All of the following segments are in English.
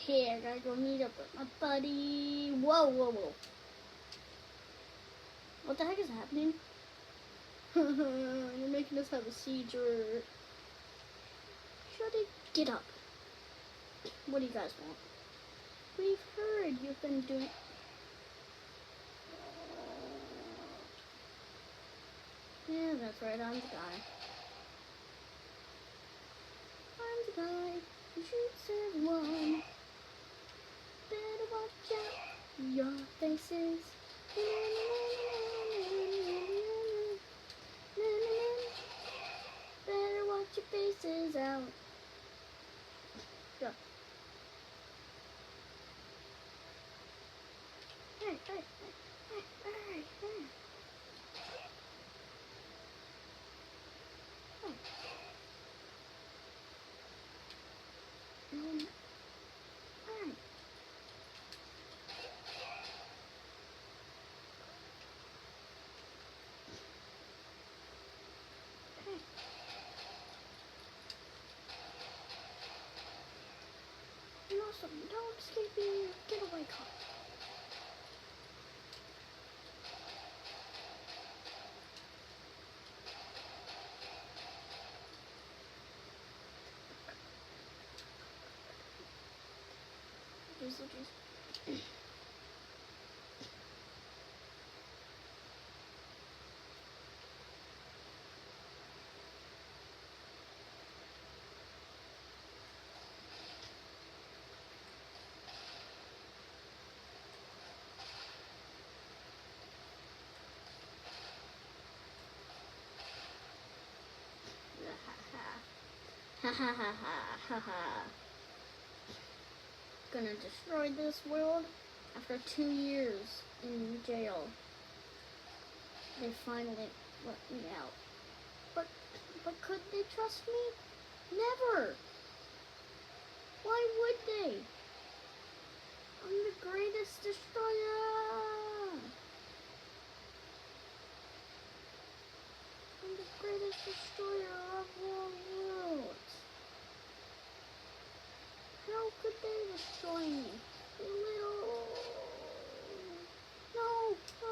Hey, I gotta go meet up with my buddy. Whoa, whoa, whoa. What the heck is happening? You're making us have a seizure. Shuddy, get up. What do you guys want? We've heard you've been doing... Yeah, that's right, I'm the guy. I'm the guy who shoots everyone. Better watch out your faces. Better watch your faces out. Go. Hey, hey, hey, hey, hey, hey. You know something, don't escape me in your getaway car. Just ha ha ha ha ha ha. Gonna destroy this world. After 2 years in jail, they finally let me out. But could they trust me? Never. Why would they? I'm the greatest destroyer. I'm the greatest destroyer of all worlds. How could they destroy me? Little... No! No!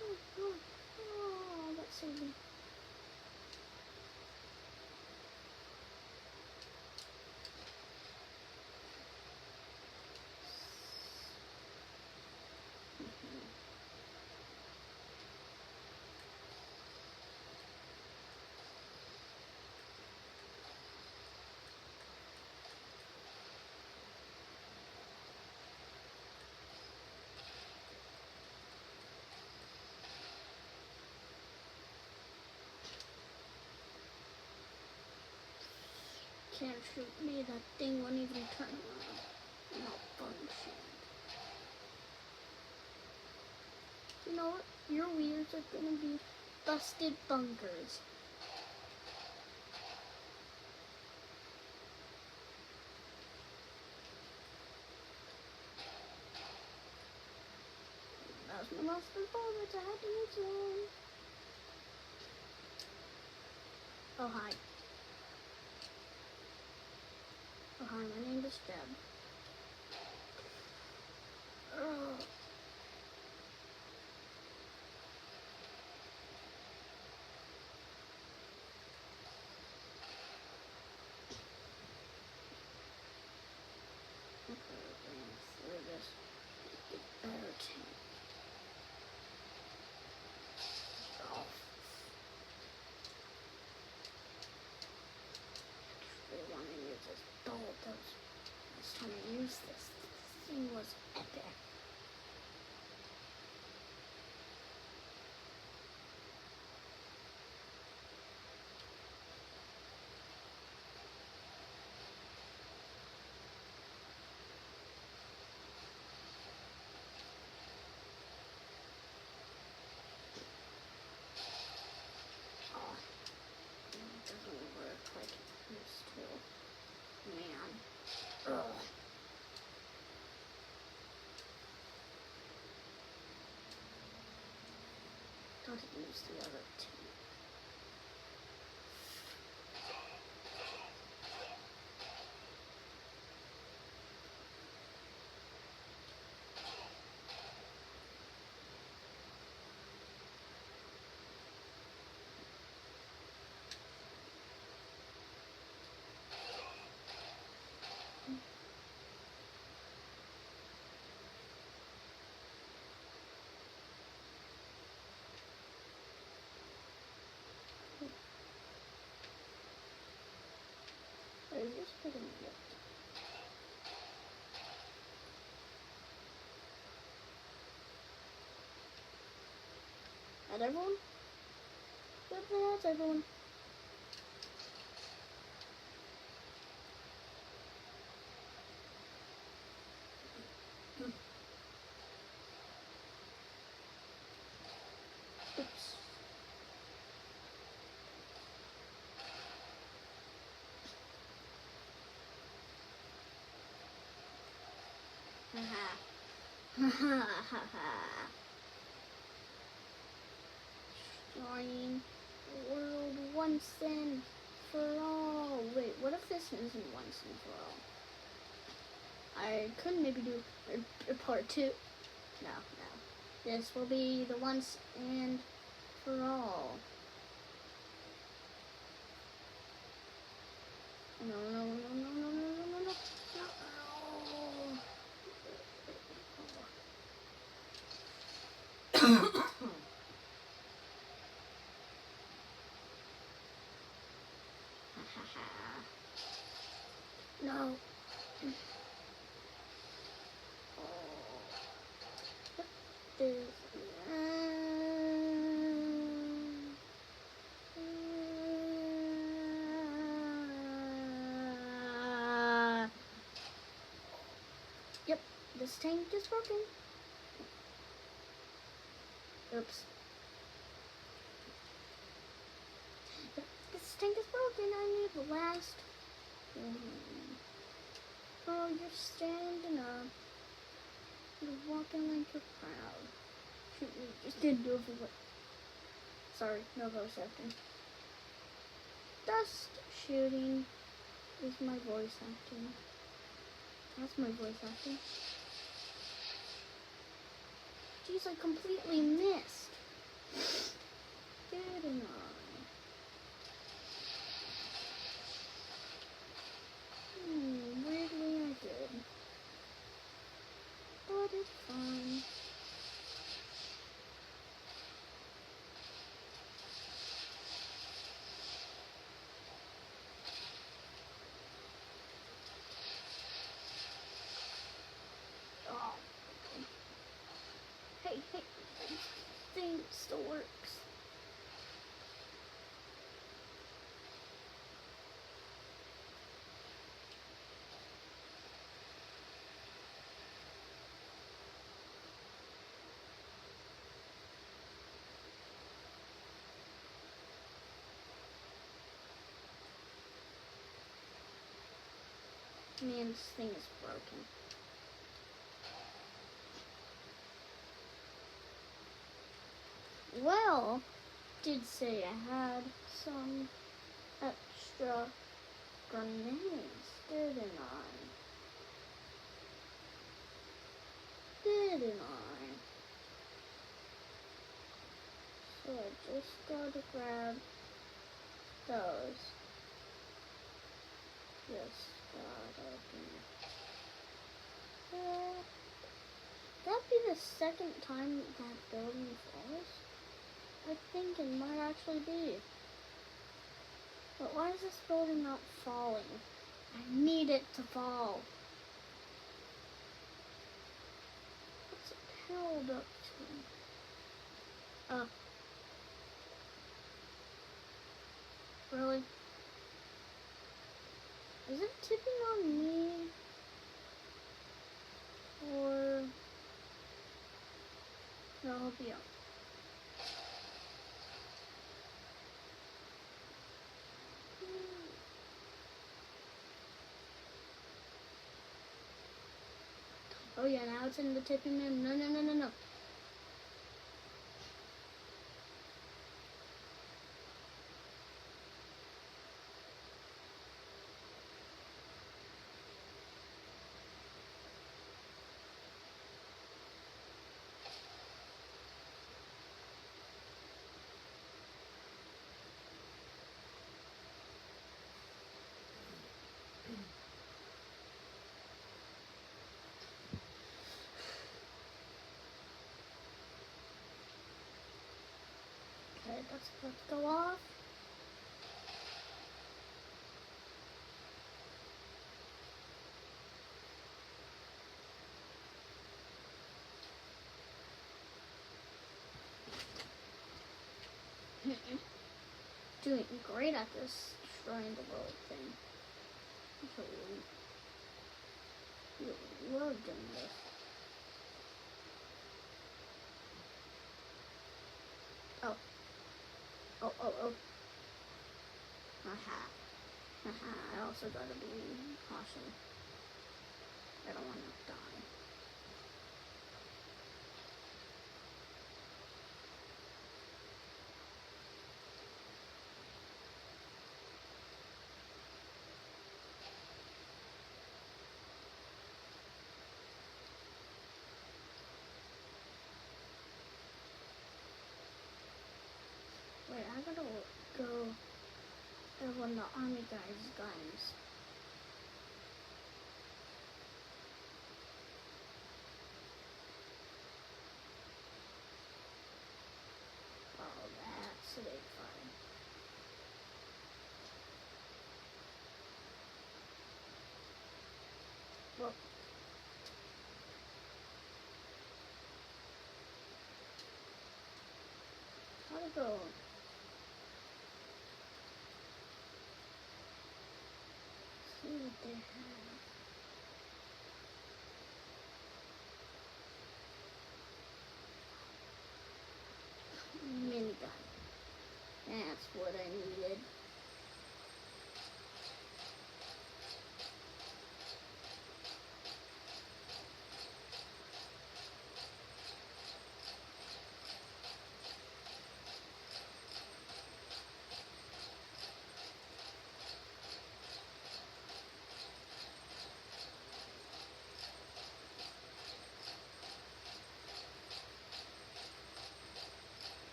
No! No! Oh, that saved me. Can't shoot me, that thing won't even turn around. Malfunction. You know what? Your wheels are gonna be busted bunkers. That was my last performance. I had to use one. Oh, hi. Oh, hi, my name is Deb. Oh. Through this. Get better team. Oh. I really want to use this bolt. That was last time I used this. This thing was epic. Don't use the other two. At everyone? Yep, that's everyone. Oops. Haha. Haha. Destroying the world once and for all. Wait, what if this isn't once and for all? I could maybe do a part 2. No. This will be the once and for all. No. No. Yep, this tank is broken. Oops. Yep, this tank is broken. I need the last. Oh, you're standing up. You're walking like you're proud. Shoot me, just didn't do it for what? Sorry, no voice acting. Dust shooting is my voice acting. That's my voice acting. Jeez, I completely missed. Didn't I? Weirdly I did. But it's fine. Oh. Hey, thing still works. Man, this thing is broken. Well, did say I had some extra grenades, didn't I? Didn't I? So I just gotta grab those. Just gotta do. That'd be the second time that building falls. I think it might actually be. But why is this building not falling? I need it to fall. What's it held up to? Really? Is it tipping on me? Or... No, I'll be up. Oh yeah, now it's in the tipping room. No. Okay, that's about to go off. doing great at this destroying the world thing. So we love doing this. Oh. Oh, oh, oh. Aha. Aha. I also gotta be cautious. I don't want to die. Wait, I gotta go grab one of the army guys' guns. Oh, that's a big fire. Well, how to go? See what they have. Minigun. That's what I needed.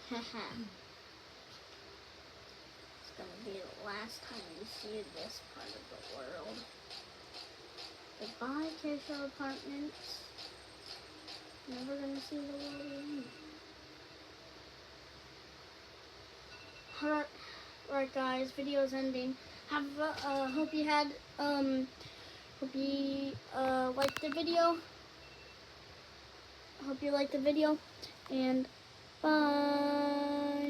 Haha. It's gonna be the last time you see this part of the world. Goodbye, Kershaw Apartments. Never gonna see the world again. Alright guys, video's ending. Hope you had, hope you, liked the video. Hope you liked the video, and bye.